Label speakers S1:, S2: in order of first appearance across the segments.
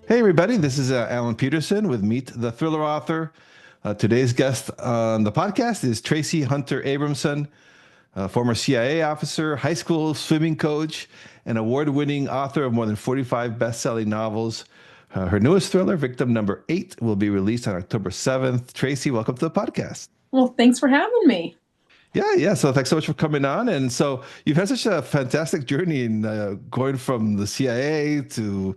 S1: Hey, everybody, this is Alan Petersen with Meet the Thriller Author. Today's guest on the podcast is Traci Hunter Abramson, former CIA officer, high school swimming coach, and award-winning author of more than 45 best-selling novels. Her newest thriller, Victim Number 8, will be released on October 7th. Traci, welcome to the podcast.
S2: Well, thanks for having me.
S1: Yeah. So thanks so much for coming on. And so you've had such a fantastic journey in going from the CIA to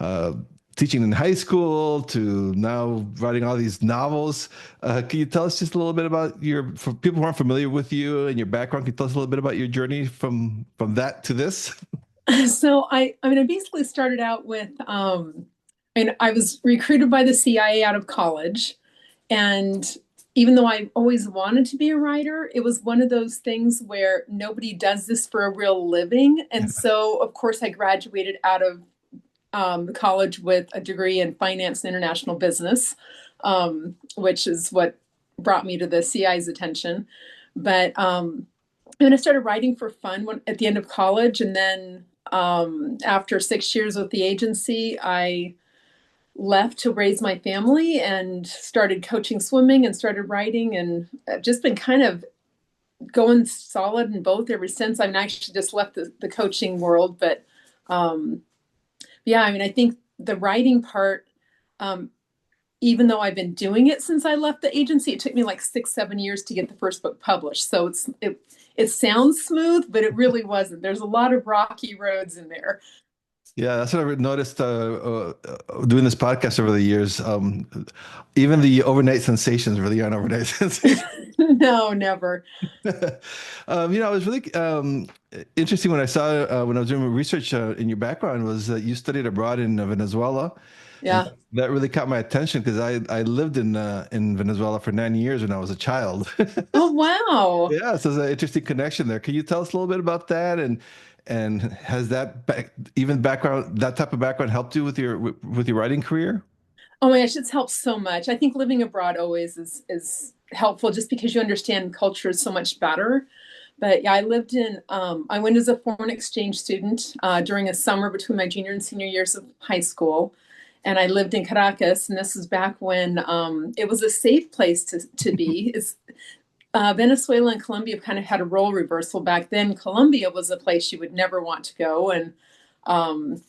S1: uh, teaching in high school to now writing all these novels. Can you tell us just a little bit about for people who aren't familiar with you and your background? Can you tell us a little bit about your journey from that to this?
S2: So I basically started out with, and I was recruited by the CIA out of college. And even though I always wanted to be a writer, it was one of those things where nobody does this for a real living. And so, of course, I graduated out of college with a degree in finance and international business, which is what brought me to the CIA's attention. But then I started writing for fun at the end of college. And then after 6 years with the agency, I left to raise my family and started coaching swimming and started writing. And I've just been kind of going solid in both ever since. I mean, I actually just left the coaching world. But yeah, I mean, I think the writing part, um, even though I've been doing it since I left the agency, it took me like 6, 7 years to get the first book published. So it sounds smooth, but it really wasn't. There's a lot of rocky roads in there.
S1: Yeah, that's what I've noticed doing this podcast over the years. Even the overnight sensations really aren't overnight sensations.
S2: No, never.
S1: It was really interesting when I saw when I was doing research in your background was that you studied abroad in Venezuela, and
S2: Yeah.
S1: that really caught my attention because I lived in Venezuela for 9 years when I was a child.
S2: Oh, wow.
S1: Yeah, so there's an interesting connection there. Can you tell us a little bit about that and has even background that type of background helped you with your writing career?
S2: Oh my gosh, it's helped so much. I think living abroad always is helpful just because you understand culture so much better. But yeah, I went as a foreign exchange student during a summer between my junior and senior years of high school. And I lived in Caracas, and this was back when it was a safe place to be. Venezuela and Colombia kind of had a role reversal back then. Colombia was a place you would never want to go. And um,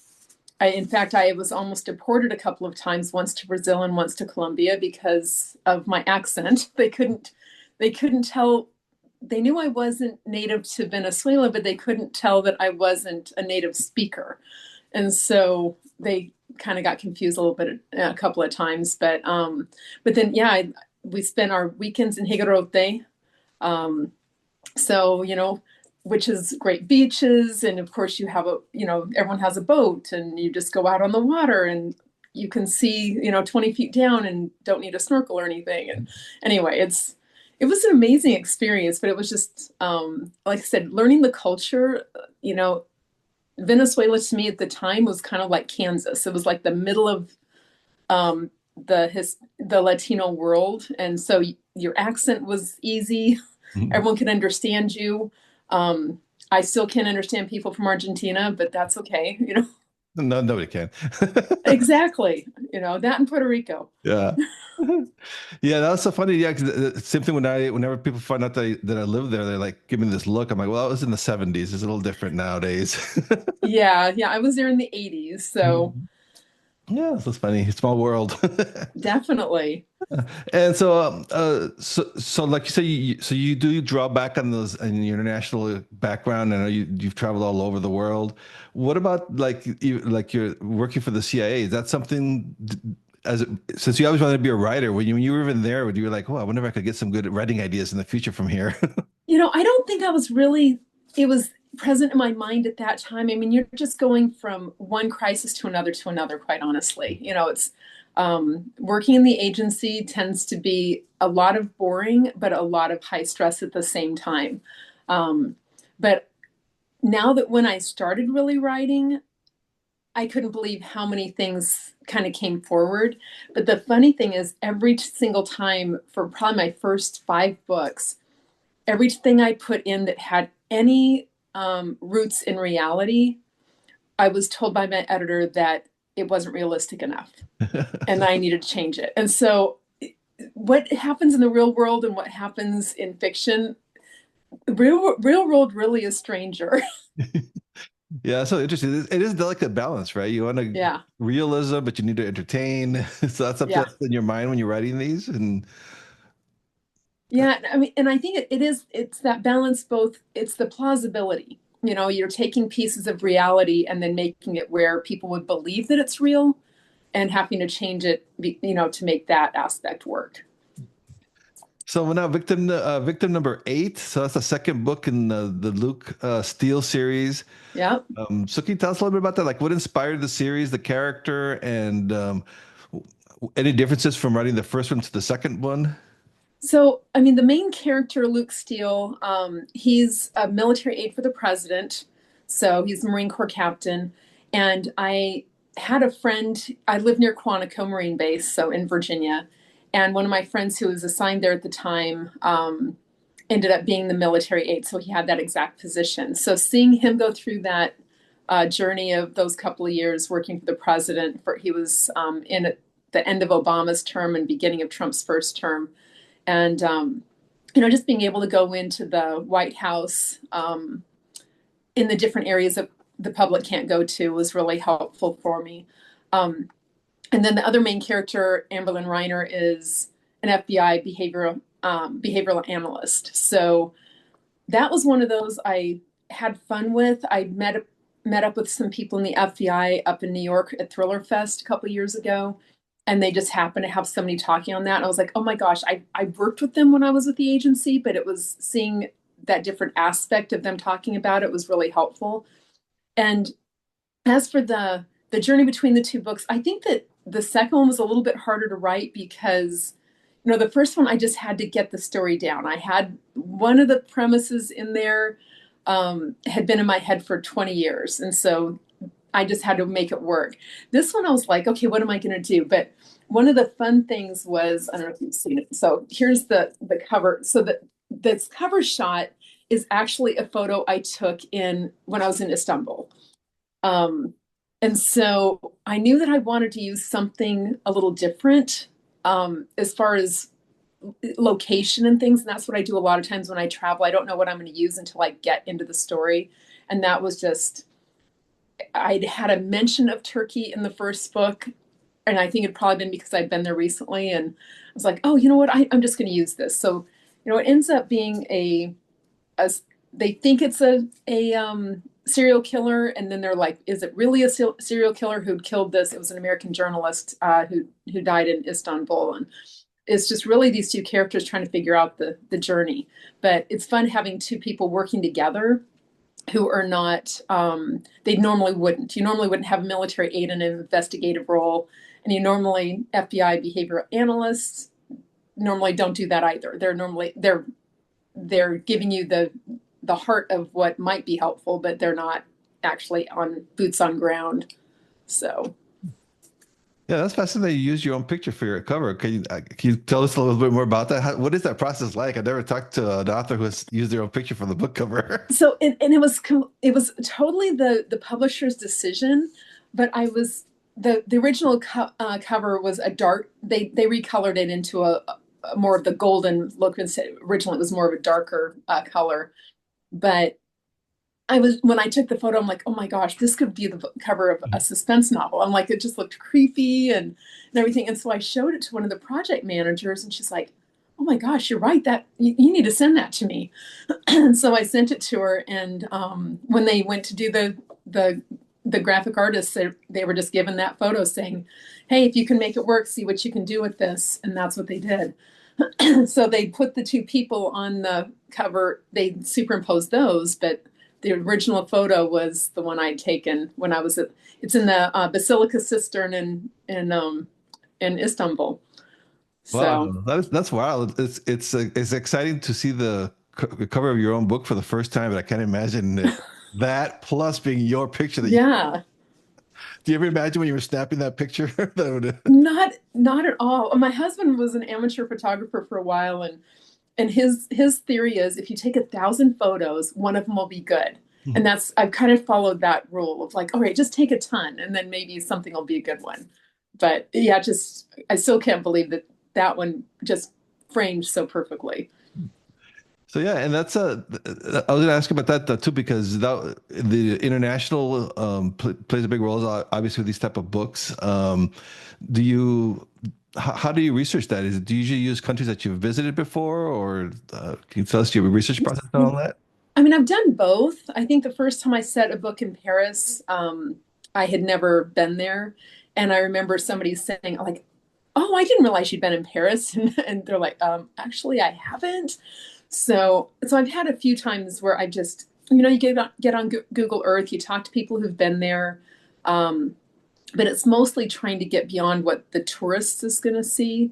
S2: in fact, I was almost deported a couple of times, once to Brazil and once to Colombia because of my accent. They couldn't tell. They knew I wasn't native to Venezuela, but they couldn't tell that I wasn't a native speaker. And so they kind of got confused a little bit a couple of times. But then, yeah, we spent our weekends in Higuerote. Um, so, which is great beaches. And of course, everyone has a boat and you just go out on the water and you can see, 20 feet down and don't need a snorkel or anything. And anyway, it was an amazing experience, but it was just, like I said, learning the culture, Venezuela to me at the time was kind of like Kansas. It was like the middle of the Latino world, and so your accent was easy. Everyone can understand you. I still can't understand people from Argentina, but that's okay.
S1: No, nobody can.
S2: Exactly. That in Puerto Rico.
S1: Yeah. Yeah, that was so funny. Yeah, 'cause same thing whenever people find out that I live there, they like give me this look. I'm like, well, that was in the 70s. It's a little different nowadays.
S2: Yeah, yeah. I was there in the 80s, so
S1: Yeah, so it's funny. Small world.
S2: definitely.
S1: And so like you say, so you do draw back on those in your international background. I know you've traveled all over the world. What about like you're working for the CIA? Is that something since you always wanted to be a writer, when you were even there, when you were like, oh, I wonder if I could get some good writing ideas in the future from here.
S2: I don't think it was present in my mind at that time. I mean, you're just going from one crisis to another, quite honestly. It's working in the agency tends to be a lot of boring, but a lot of high stress at the same time. Um, but now that when I started really writing, I couldn't believe how many things kind of came forward. But the funny thing is, every single time for probably my first 5 books, everything I put in that had any roots in reality, I was told by my editor that it wasn't realistic enough, and I needed to change it. And so, what happens in the real world and what happens in fiction, real world really is stranger.
S1: Yeah, so interesting. It is a delicate balance, right? You want to
S2: Yeah,
S1: realism, but you need to entertain. So that's something
S2: yeah.
S1: that's in your mind when you're writing these. And
S2: Yeah, I mean, and I think it's that balance both, it's the plausibility. You're taking pieces of reality and then making it where people would believe that it's real and having to change it, to make that aspect work.
S1: so now victim number 8. So that's the second book in the Luke Steele series.
S2: Yeah.
S1: So can you tell us a little bit about that? Like what inspired the series, the character, and any differences from writing the first one to the second one?
S2: So, I mean, the main character, Luke Steele, he's a military aide for the president. So he's a Marine Corps captain. And I had a friend, I live near Quantico Marine Base, so in Virginia. And one of my friends who was assigned there at the time ended up being the military aide. So he had that exact position. So seeing him go through that journey of those couple of years working for the president, he was in the end of Obama's term and beginning of Trump's first term, and just being able to go into the White House in the different areas that the public can't go to was really helpful for me. And then the other main character, Amberlyn Reiner, is an FBI behavioral analyst. So that was one of those I had fun with. I met up with some people in the FBI up in New York at Thriller Fest a couple of years ago, and they just happened to have somebody talking on that. And I was like, oh my gosh, I worked with them when I was with the agency, but it was seeing that different aspect of them talking about it was really helpful. And as for the journey between the two books, I think that the second one was a little bit harder to write because the first one I just had to get the story down. I had one of the premises in there had been in my head for 20 years, and so I just had to make it work. This one I was like, okay, what am I going to do? But one of the fun things was, I don't know if you've seen it. So here's the cover. So this cover shot is actually a photo I took when I was in Istanbul. Um, and so I knew that I wanted to use something a little different as far as location and things. And that's what I do a lot of times when I travel. I don't know what I'm going to use until I get into the story. And that was just, I'd had a mention of Turkey in the first book. And I think it'd probably been because I'd been there recently. And I was like, oh, you know what? I'm just going to use this. So, it ends up being they think it's a serial killer, and then they're like, is it really a serial killer who'd killed this? It was an American journalist who died in Istanbul, and it's just really these two characters trying to figure out the journey. But it's fun having two people working together who are not they normally wouldn't. You normally wouldn't have a military aide in an investigative role, and you normally FBI behavioral analysts normally don't do that either. They're giving you the heart of what might be helpful, but they're not actually on boots on ground. So
S1: Yeah, that's fascinating. You use your own picture for your cover. Can you tell us a little bit more about that? What is that process like? I never talked to an author who has used their own picture for the book cover.
S2: so and it was totally the publisher's decision, but I was the original cover was a dark. They recolored it into a more of the golden look. Originally, it was more of a darker color, but when I took the photo, I'm like, oh my gosh, this could be the cover of a suspense novel. I'm like, it just looked creepy and everything. And so I showed it to one of the project managers, and she's like, oh my gosh, you're right. That you need to send that to me. And so I sent it to her. And when they went to do the graphic artists, they were just given that photo saying, hey, if you can make it work, see what you can do with this. And that's what they did. So they put the two people on the cover. They superimposed those, but the original photo was the one I'd taken when I was it's in the Basilica Cistern in Istanbul. So
S1: Wow, that's wild. It's exciting to see the cover of your own book for the first time, but I can't imagine that plus being your picture.
S2: yeah,
S1: Do you ever imagine when you were snapping that picture?
S2: not at all. My husband was an amateur photographer for a while, and his theory is if you take 1,000 photos, one of them will be good. And I've kind of followed that rule of like, all right, just take a ton and then maybe something will be a good one. But yeah, I still can't believe that that one just framed so perfectly.
S1: So yeah, and that's I was going to ask about that too because the international plays a big role, obviously with these type of books. Do you how do you research that? Do you usually use countries that you've visited before, or can you tell us your research process on all that?
S2: I mean, I've done both. I think the first time I set a book in Paris, I had never been there. And I remember somebody saying, like, oh, I didn't realize you'd been in Paris. And they're like, actually, I haven't. So I've had a few times where I just, you get on Google Earth, you talk to people who've been there. Um, but it's mostly trying to get beyond what the tourist is going to see.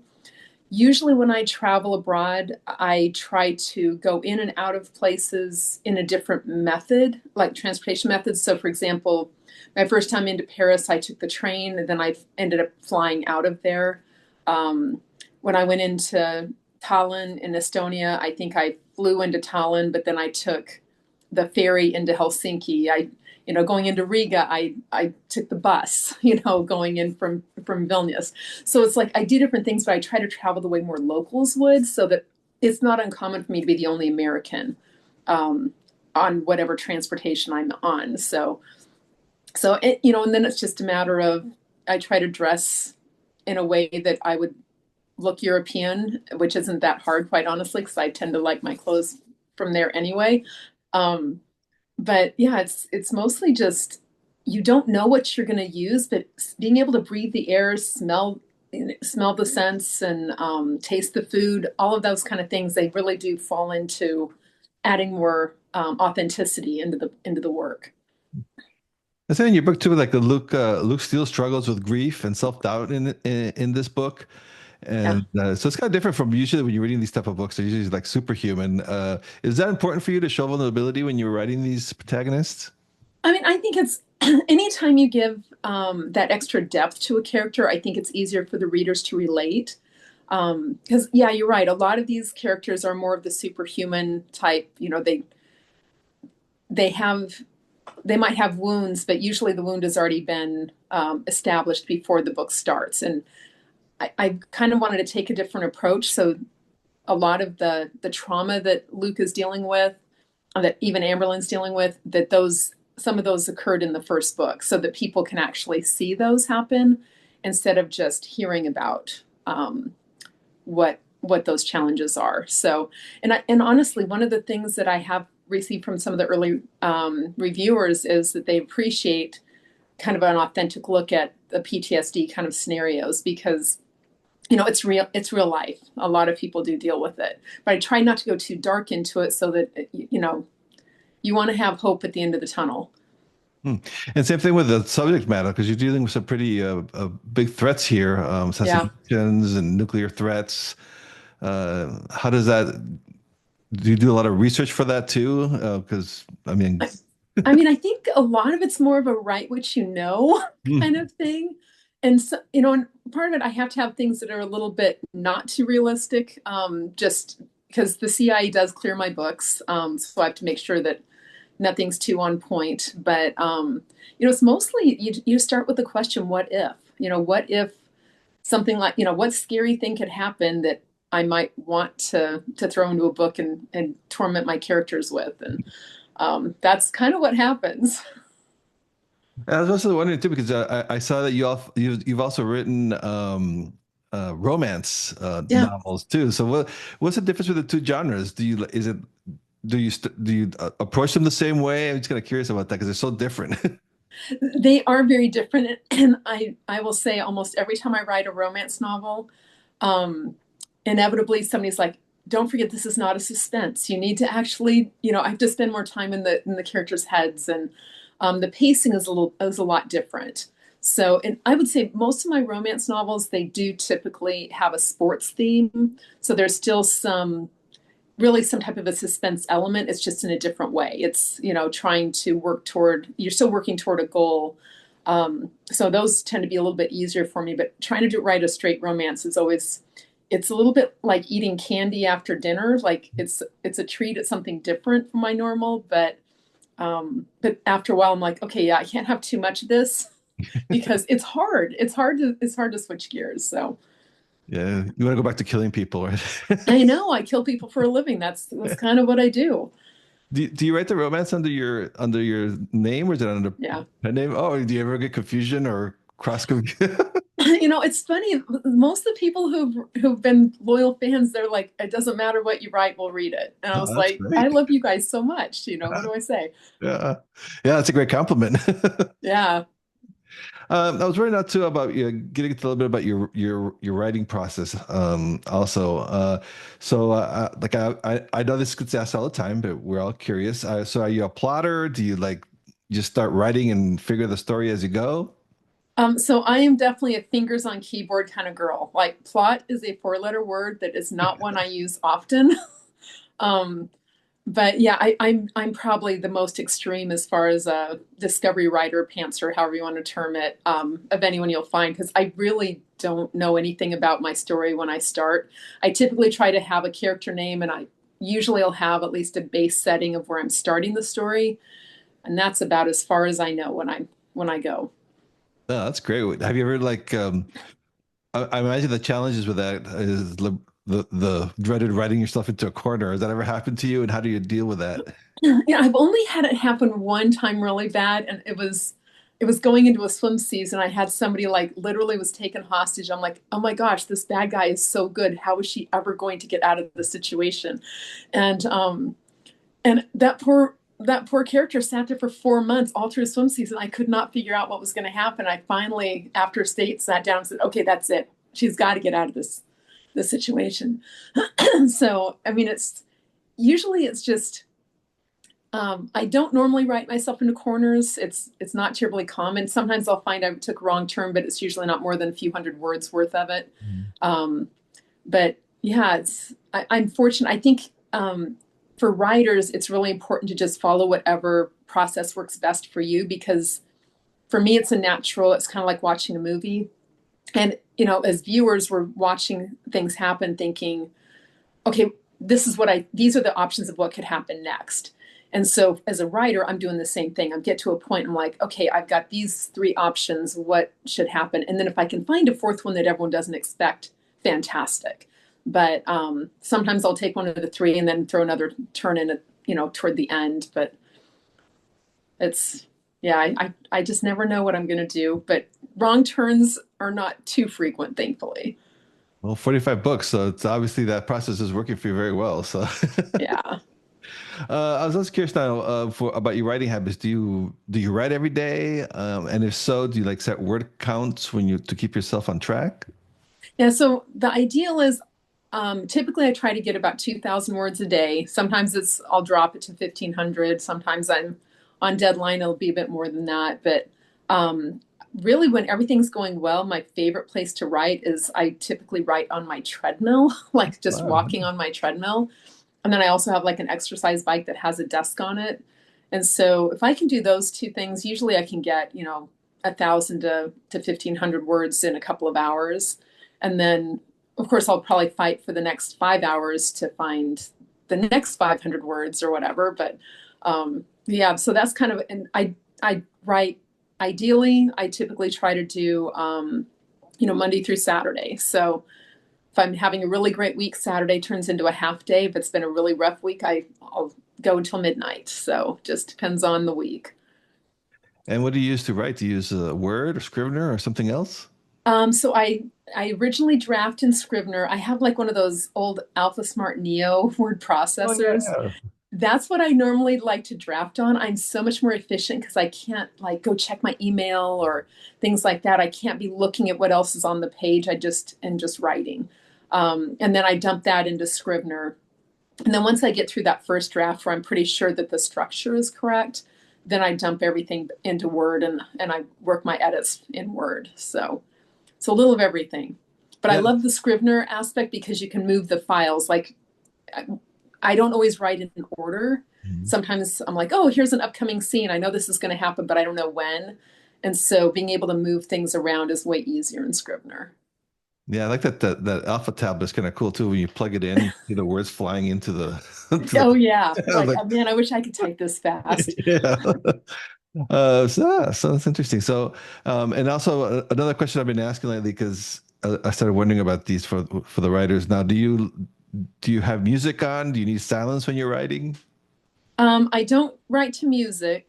S2: Usually, when I travel abroad, I try to go in and out of places in a different method, like transportation methods. So, for example, my first time into Paris, I took the train, and then I ended up flying out of there. Um, when I went into Tallinn in Estonia, I think I flew into Tallinn, but then I took the ferry into Helsinki. Going into Riga, I took the bus, going in from Vilnius. So it's like I do different things, but I try to travel the way more locals would, so that it's not uncommon for me to be the only American um, on whatever transportation I'm on. And then it's just a matter of I try to dress in a way that I would look European, which isn't that hard, quite honestly, because I tend to like my clothes from there anyway. Um, but yeah, it's mostly just you don't know what you're going to use, but being able to breathe the air, smell the scents, and taste the food, all of those kind of things, they really do fall into adding more authenticity into the work.
S1: I say in your book too, like the Luke Steele struggles with grief and self-doubt in this book.
S2: Yeah.
S1: And so it's kind of different from usually when you're reading these type of books. They're usually like superhuman. Is that important for you to show vulnerability when you're writing these protagonists?
S2: I mean, I think it's anytime you give that extra depth to a character, I think it's easier for the readers to relate. Because yeah, you're right. A lot of these characters are more of the superhuman type. They have they might have wounds, but usually the wound has already been established before the book starts. And I kind of wanted to take a different approach. So a lot of the trauma that Luke is dealing with, that even Amberlyn's dealing with, that those some of those occurred in the first book, so that people can actually see those happen instead of just hearing about what those challenges are. So, and honestly, one of the things that I have received from some of the early reviewers is that they appreciate kind of an authentic look at the PTSD kind of scenarios because it's real life. A lot of people do deal with it, but I try not to go too dark into it so that you want to have hope at the end of the tunnel.
S1: Hmm. And same thing with the subject matter, because you're dealing with some pretty big threats here,
S2: Yeah.
S1: assassinations and nuclear threats. How does that, do you do a lot of research for that too? Because, I mean,
S2: I, I mean, I think a lot of it's more of a write what you know kind of thing. And so, and part of it, I have to have things that are a little bit not too realistic, just because the CIA does clear my books. So I have to make sure that nothing's too on point. But, it's mostly you start with the question, what if? What if something like, what scary thing could happen that I might want to throw into a book and torment my characters with. And that's kind of what happens.
S1: I was also wondering too, because I saw that you've also written romance
S2: Yeah.
S1: novels too. So what's the difference with the two genres? Do you approach them the same way? I'm just kind of curious about that because they're so different.
S2: They are very different. And I will say almost every time I write a romance novel, um, inevitably somebody's like, don't forget this is not a suspense. You need to actually, I have to spend more time in the characters' heads, and the pacing is a lot different. So, and I would say most of my romance novels, they do typically have a sports theme. So there's still some type of a suspense element. It's just in a different way. It's, trying to you're still working toward a goal. So those tend to be a little bit easier for me, but trying to write a straight romance is always, it's a little bit like eating candy after dinner. Like it's a treat. It's something different from my normal, but But after a while, I'm like, okay, yeah, I can't have too much of this because it's hard. It's hard to switch gears. So
S1: Yeah, you want to go back to killing people, right?
S2: I know I kill people for a living. That's kind of what I do.
S1: Do you write the romance under your name or is it under
S2: Yeah.
S1: pen name? Oh, do you ever get confusion or cross confusion?
S2: It's funny. Most of the people who've been loyal fans, they're like, it doesn't matter what you write, we'll read it. And I
S1: Oh,
S2: was
S1: that's
S2: like, I
S1: great.
S2: love you guys so much. What do I say?
S1: Yeah, yeah, that's a great compliment.
S2: Yeah.
S1: I was wondering out too about getting into a little bit about your writing process. Also, like I know this gets asked all the time, but we're all curious. So, are you a plotter? Do you like just start writing and figure the story as you go?
S2: So I am definitely a fingers on keyboard kind of girl. Like plot is a four-letter word that is not one I use often. Um, but yeah, I'm probably the most extreme as far as a discovery writer, pantser, however you want to term it, of anyone you'll find, because I really don't know anything about my story when I start. I typically try to have a character name, and I usually will have at least a base setting of where I'm starting the story, and that's about as far as I know when I go.
S1: No, that's great. Have you ever like I imagine the challenges with that is the dreaded writing yourself into a corner. Has that ever happened to you, and how do you deal with that?
S2: I've only had it happen one time really bad, and it was going into a swim season. I had somebody like literally was taken hostage. I'm like, oh my gosh, this bad guy is so good. How is she ever going to get out of the situation? And that poor character sat there for 4 months all through the swim season. I could not figure out what was going to happen. I finally, after state, sat down and said, okay, that's it. She's got to get out of this situation. So I mean, it's just I don't normally write myself into corners. It's not terribly common. Sometimes I'll find I took a wrong turn, but it's usually not more than a few hundred words worth of it.
S1: Mhm.
S2: Um, but yeah, I'm fortunate. I think for writers, it's really important to just follow whatever process works best for you because for me, it's a natural. It's kind of like watching a movie, and as viewers, we're watching things happen, thinking, okay, these are the options of what could happen next. And so as a writer, I'm doing the same thing. I get to a point, I'm like, okay, I've got these three options. What should happen? And then if I can find a fourth one that everyone doesn't expect, fantastic. But sometimes I'll take one of the three and then throw another turn in, toward the end. But it's, yeah, I just never know what I'm going to do. But wrong turns are not too frequent, thankfully.
S1: Well, 45 books, so it's obviously that process is working for you very well. So,
S2: Yeah.
S1: I was also curious now for about your writing habits. Do you write every day? And if so, do you like set word counts when you to keep yourself on track?
S2: Yeah. So the ideal is typically I try to get about 2,000 words a day. Sometimes I'll drop it to 1,500. Sometimes I'm on deadline. It'll be a bit more than that. But really, when everything's going well, my favorite place to write is I typically write on my treadmill, like just
S1: Wow.
S2: walking on my treadmill. And then I also have like an exercise bike that has a desk on it. And so if I can do those two things, usually I can get, 1,000 to 1,500 words in a couple of hours. And then, of course, I'll probably fight for the next 5 hours to find the next 500 words or whatever. But yeah, so that's kind of, and I write, ideally, I typically try to do, Monday through Saturday. So if I'm having a really great week, Saturday turns into a half day. If it's been a really rough week, I'll go until midnight. So just depends on the week.
S1: And what do you use to write? Do you use Word or Scrivener or something else?
S2: So I originally draft in Scrivener. I have like one of those old AlphaSmart Neo word
S1: Oh
S2: processors.
S1: yeah.
S2: That's what I normally like to draft on. I'm so much more efficient because I can't like go check my email or things like that. I can't be looking at what else is on the page. I just am just writing. And then I dump that into Scrivener. And then once I get through that first draft where I'm pretty sure that the structure is correct, then I dump everything into Word and I work my edits in Word. So it's a little of everything. But I
S1: Yeah.
S2: love the Scrivener aspect because you can move the files. Like I don't always write in order.
S1: Mhm.
S2: Sometimes I'm like, oh, here's an upcoming scene. I know this is going to happen, but I don't know when. And so being able to move things around is way easier in Scrivener.
S1: Yeah, I like that Alpha tablet is kind of cool too. When you plug it in, you see the words flying into the to
S2: Oh yeah,
S1: the
S2: like
S1: like
S2: oh, man, I wish I could type this fast.
S1: yeah. So that's interesting. So, and also another question I've been asking lately because I started wondering about these for the writers. Now, do you have music on? Do you need silence when you're writing?
S2: I don't write to music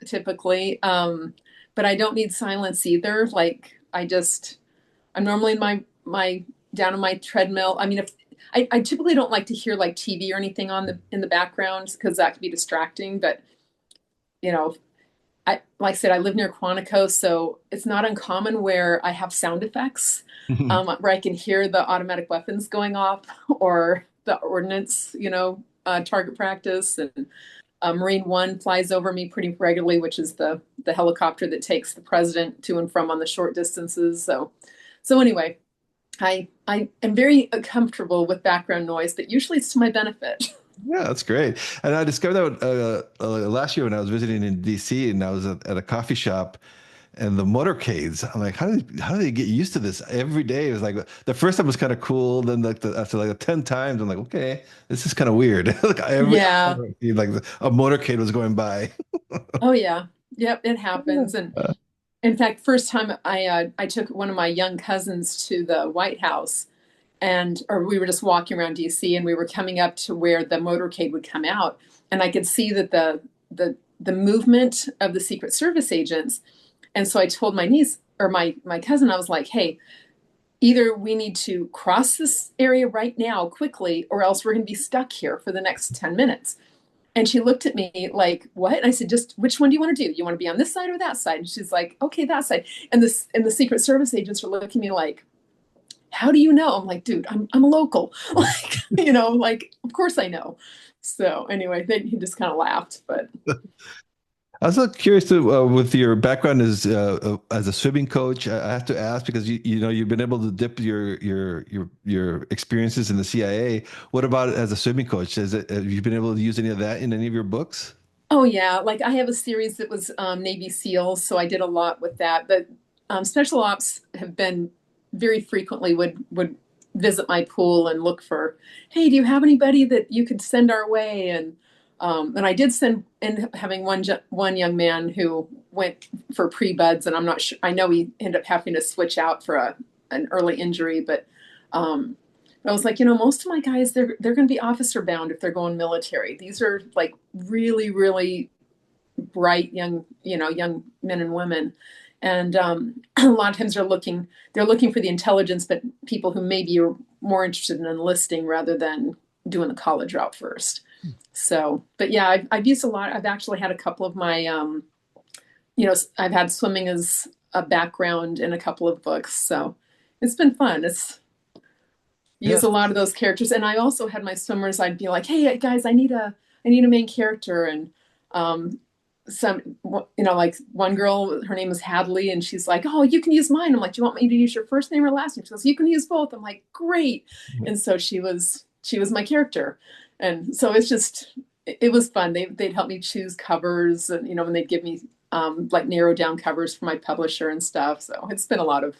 S2: typically, but I don't need silence either. Like I'm normally in my down on my treadmill. I mean, if I typically don't like to hear like TV or anything on the in the background because that could be distracting. But you know, I like I said, I live near Quantico, so it's not uncommon where I have sound effects, where I can hear the automatic weapons going off or the ordnance, target practice. And Marine One flies over me pretty regularly, which is the helicopter that takes the president to and from on the short distances. So anyway, I am very comfortable with background noise, but usually it's to my benefit.
S1: Yeah, that's great. And I discovered that last year when I was visiting in DC and I was at a coffee shop and the motorcades. I'm like, how do they get used to this every day? It was like the first time was kind of cool. Then after like 10 times, I'm like, okay, this is kind of weird. Like every
S2: Yeah.
S1: hour, like a motorcade was going by.
S2: Oh yeah. Yep. It happens. And in fact, first time I took one of my young cousins to the White House, and or we were just walking around DC, and we were coming up to where the motorcade would come out, and I could see that the movement of the Secret Service agents. And so I told my niece or my cousin, I was like, hey, either we need to cross this area right now quickly, or else we're going to be stuck here for the next 10 minutes. And she looked at me like, what? And I said, just which one do you want to do? You want to be on this side or that side? And she's like, okay, that side. And the Secret Service agents are looking at me like, how do you know? I'm like, dude, I'm a local. Like, like, of course I know. So anyway, he just kind of laughed, but
S1: I was also curious to, with your background as a swimming coach, I have to ask because you've been able to dip your experiences in the CIA. What about as a swimming coach? Have you been able to use any of that in any of your books?
S2: oh yeah, like I have a series that was Navy SEALs, so I did a lot with that. But special ops have been very frequently would visit my pool and look for, hey, do you have anybody that you could send our way? And I did send in having one young man who went for pre-buds, and I'm not sure. I know he ended up having to switch out for an early injury, but um, I was like, most of my guys, they're going to be officer bound if they're going military. These are like really, really bright young men and women, and a lot of times they're looking for the intelligence, but people who maybe are more interested in enlisting rather than doing the college route first. So, but yeah, I've used a lot. I've actually had a couple of my, I've had swimming as a background in a couple of books, so it's been fun. It's
S1: Yeah.
S2: use a lot of those characters. And I also had my swimmers, I'd be like, hey guys, I need a main character. And some like one girl, her name is Hadley, and she's like, oh, you can use mine. I'm like, do you want me to use your first name or last name? She goes, you can use both. I'm like, great. And so she was my character. And so it was fun. They'd help me choose covers, and when they'd give me like narrow down covers for my publisher and stuff. So it's been a lot of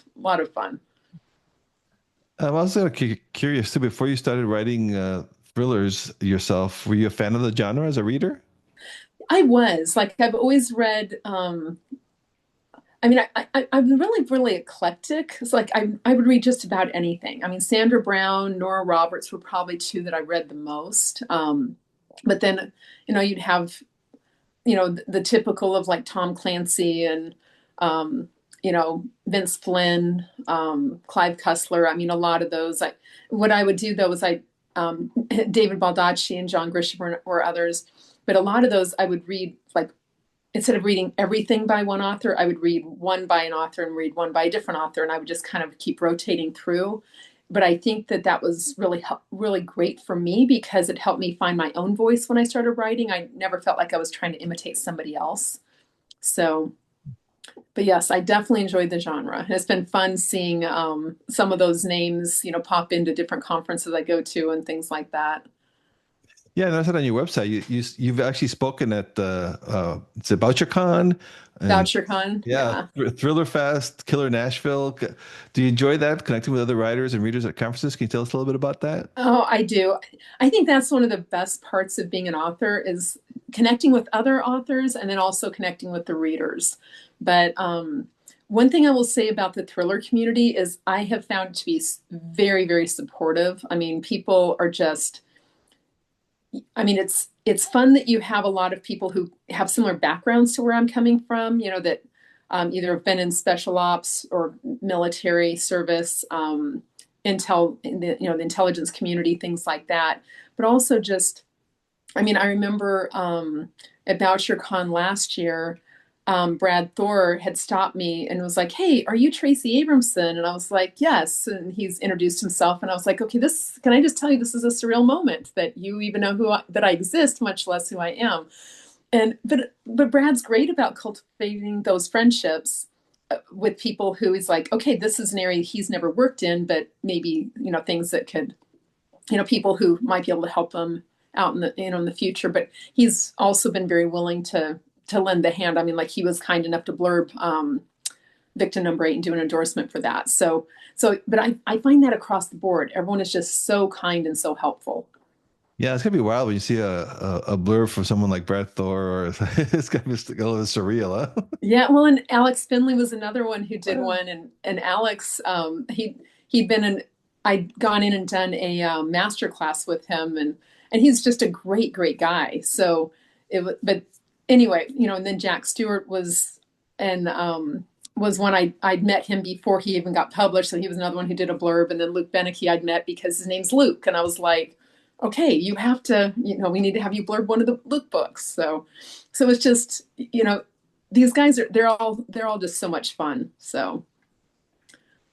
S2: fun.
S1: I'm also curious too, before you started writing thrillers yourself, were you a fan of the genre as a reader?
S2: I was like, I've always read. I mean, I'm really, really eclectic. It's like I would read just about anything. I mean, Sandra Brown, Nora Roberts were probably two that I read the most. But then, you'd have, the typical of like Tom Clancy and, Vince Flynn, Clive Cussler. I mean, a lot of those. What I would do though is David Baldacci and John Grisham were others, but a lot of those I would read like instead of reading everything by one author, I would read one by an author and read one by a different author, and I would just kind of keep rotating through. But I think that was really really great for me because it helped me find my own voice when I started writing. I never felt like I was trying to imitate somebody else. So, but yes, I definitely enjoyed the genre. And it's been fun seeing some of those names, pop into different conferences I go to and things like that.
S1: Yeah, and I said on your website, you've actually spoken at the it's a BoucherCon and
S2: VoucherCon,
S1: yeah,
S2: yeah.
S1: Thriller Fest, Killer Nashville. Do you enjoy that, connecting with other writers and readers at conferences? Can you tell us a little bit about that?
S2: Oh, I do. I think that's one of the best parts of being an author is connecting with other authors and then also connecting with the readers. But one thing I will say about the thriller community is I have found to be very, very supportive. I mean, people are just, I mean, it's fun that you have a lot of people who have similar backgrounds to where I'm coming from, that either have been in special ops or military service, the intelligence community, things like that. But also just, I mean, I remember at BoucherCon last year, Brad Thor had stopped me and was like, "Hey, are you Traci Abramson?" And I was like, "Yes." And he's introduced himself, and I was like, "Okay, this can I just tell you this is a surreal moment that you even know that I exist, much less who I am." And but Brad's great about cultivating those friendships with people who he's like, "Okay, this is an area he's never worked in, but maybe things that could people who might be able to help him out in the in the future." But he's also been very willing to lend the hand. I mean, like he was kind enough to blurb victim number 8 and do an endorsement for that. But I find that across the board, everyone is just so kind and so helpful.
S1: Yeah, it's gonna be wild when you see a blurb from someone like Brad Thor, or it's gonna be a little surreal, huh?
S2: Yeah, well, and Alex Finley was another one who did one, and Alex, he'd been in, I'd gone in and done a master class with him, and he's just a great guy. So but anyway, and then Jack Stewart and was one I'd met him before he even got published, so he was another one who did a blurb, and then Luke Beneke I'd met because his name's Luke, and I was like, okay, you have to, we need to have you blurb one of the Luke books. So it's just, these guys they're all just so much fun. So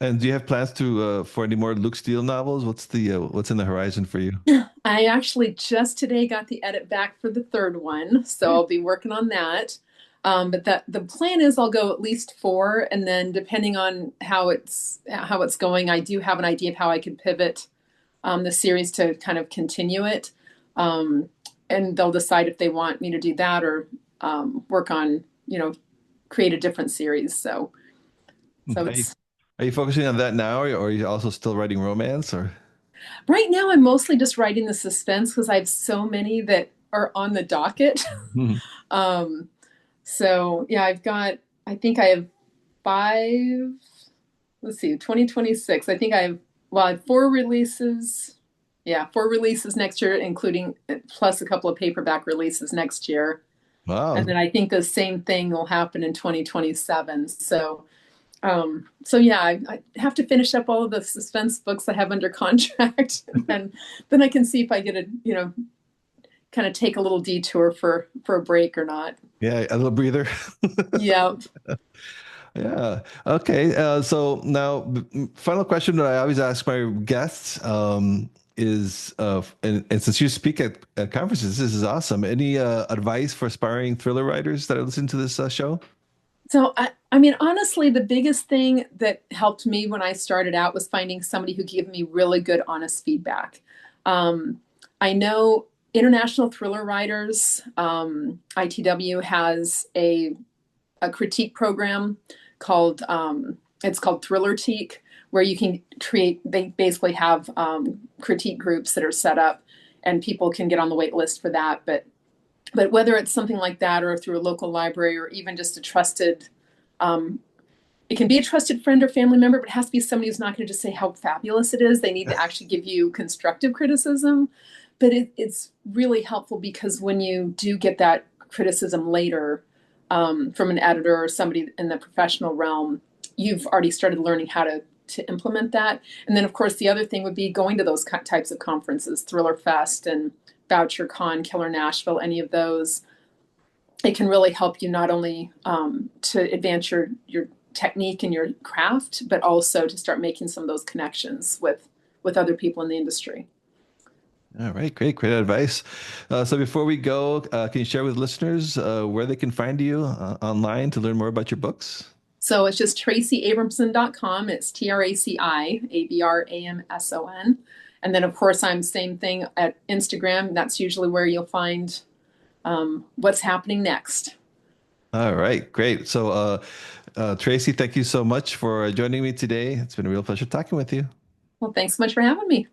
S1: And do you have plans to for any more Luke Steele novels? What's in the horizon for you?
S2: I actually just today got the edit back for the third one, so I'll be working on that. But the plan is I'll go at least four, and then depending on how it's going, I do have an idea of how I could pivot the series to kind of continue it. And they'll decide if they want me to do that or work on, create a different series. So
S1: Are you,
S2: it's
S1: are you focusing on that now, or are you also still writing romance? Or
S2: right now I'm mostly just writing the suspense because I have so many that are on the docket. um, so yeah, I think I have five, let's see, 2026. I have four releases. Yeah, four releases next year, including plus a couple of paperback releases next year. And
S1: wow,
S2: then I think the same thing will happen in 2027. So yeah, I have to finish up all of the suspense books I have under contract, and then I can see if I get kind of take a little detour for a break or not.
S1: yeah, a little breather.
S2: Yeah.
S1: Yeah. Okay. So now, final question that I always ask my guests is, and since you speak at conferences, this is awesome. Any advice for aspiring thriller writers that are listening to this show?
S2: So I mean, honestly, the biggest thing that helped me when I started out was finding somebody who gave me really good, honest feedback. Um, I know International Thriller Writers, ITW has a critique program called it's called Thriller Teak, where you can create. They basically have critique groups that are set up, and people can get on the wait list for that. But whether it's something like that or through a local library or even just a trusted, um, it can be a trusted friend or family member, but it has to be somebody who's not going to just say how fabulous it is. They need to actually give you constructive criticism. But it's really helpful because when you do get that criticism later from an editor or somebody in the professional realm, you've already started learning how to implement that. And then, of course, the other thing would be going to those types of conferences, Thriller Fest and BoucherCon, Killer Nashville, any of those. It can really help you not only to advance your technique and your craft, but also to start making some of those connections with other people in the industry.
S1: All right, great advice. So before we go, can you share with listeners where they can find you online to learn more about your books?
S2: So it's just traciabramson.com. It's TraciAbramson. And then, of course, I'm same thing at Instagram. That's usually where you'll find what's happening next.
S1: All right, great. So, Traci, thank you so much for joining me today. It's been a real pleasure talking with you.
S2: Well, thanks so much for having me.